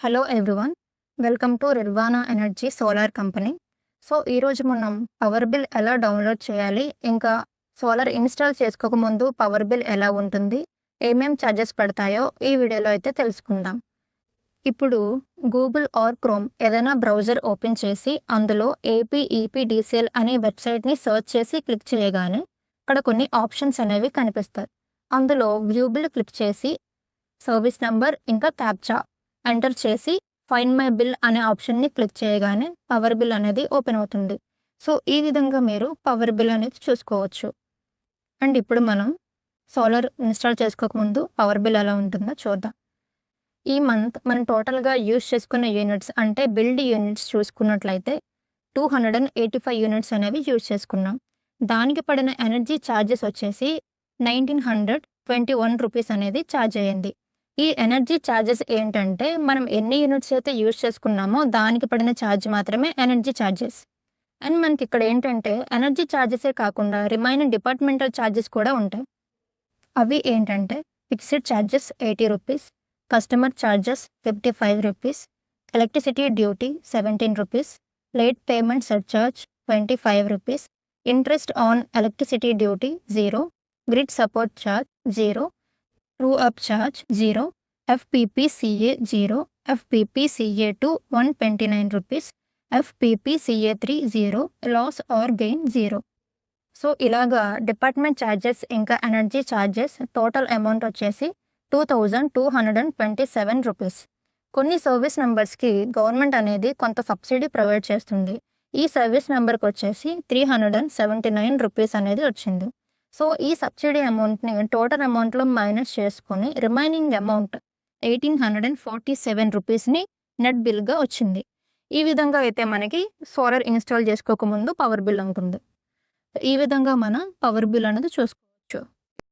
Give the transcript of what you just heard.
Hello everyone. Welcome to Nirvana energy solar company. ఈరోజు మనం power bill ఎలా download చేయాలి, ఇంకా సోలార్ ఇన్స్టాల్ చేసుకోకముందు పవర్ బిల్ ఎలా ఉంటుంది, ఏమేం ఛార్జెస్ పడతాయో ఈ వీడియోలో అయితే తెలుసుకుందాం. ఇప్పుడు గూగుల్ ఆర్ క్రోమ్ ఏదైనా బ్రౌజర్ ఓపెన్ చేసి అందులో ఏపీఈపీడీసీఎల్ అనే వెబ్సైట్ని సర్చ్ చేసి క్లిక్ చేయగానే అక్కడ కొన్ని ఆప్షన్స్ అనేవి కనిపిస్తాయి. అందులో వ్యూ బిల్ క్లిక్ చేసి సర్వీస్ నెంబర్ ఇంకా క్యాప్చా ఎంటర్ చేసి ఫైండ్ మై బిల్ అనే ఆప్షన్ని క్లిక్ చేయగానే పవర్ బిల్ అనేది ఓపెన్ అవుతుంది. ఈ విధంగా మీరు పవర్ బిల్ అనేది చూసుకోవచ్చు. అండ్ ఇప్పుడు మనం సోలార్ ఇన్స్టాల్ చేసుకోకముందు పవర్ బిల్ ఎలా ఉంటుందో చూద్దాం. ఈ మంత్ మనం టోటల్గా యూజ్ చేసుకున్న యూనిట్స్ అంటే బిల్డ్ యూనిట్స్ చూసుకున్నట్లయితే 285 యూనిట్స్ అనేవి యూజ్ చేసుకున్నాం. దానికి పడిన ఎనర్జీ ఛార్జెస్ వచ్చేసి 1921 రూపీస్ అనేది ఛార్జ్ అయ్యింది. ఈ ఎనర్జీ ఛార్జెస్ ఏంటంటే మనం ఎన్ని యూనిట్స్ అయితే యూజ్ చేసుకున్నామో దానికి పడిన ఛార్జ్ మాత్రమే ఎనర్జీ ఛార్జెస్. అండ్ మనకి ఇక్కడ ఏంటంటే ఎనర్జీ ఛార్జెసే కాకుండా రిమైనింగ్ డిపార్ట్మెంటల్ ఛార్జెస్ కూడా ఉంటాయి. అవి ఏంటంటే fixed charges 80 rupees, customer charges 55 rupees, electricity duty 17 rupees, late payment surcharge 25 rupees, interest on electricity duty 0, grid support charge 0, true up charge 0, FPPCA 0, FPPCA2 129 rupees, FPPCA3 0, loss or gain 0. ఇలాగా department charges ఇంకా energy charges total amount వచ్చేసి 2227 rupees. కొన్ని service నెంబర్స్కి government అనేది కొంత subsidy provide చేస్తుంది. ఈ service నెంబర్కి వచ్చేసి 379 రూపీస్ అనేది వచ్చింది. ఈ సబ్సిడీ అమౌంట్ని టోటల్ అమౌంట్లో మైనస్ చేసుకొని రిమైనింగ్ అమౌంట్ 1847 రూపీస్ని నెట్ బిల్గా వచ్చింది. ఈ విధంగా అయితే మనకి సోలార్ ఇన్స్టాల్ చేసుకోకముందు పవర్ బిల్ ఉంటుంది. ఈ విధంగా మనం పవర్ బిల్ అనేది చూసుకోవాలి.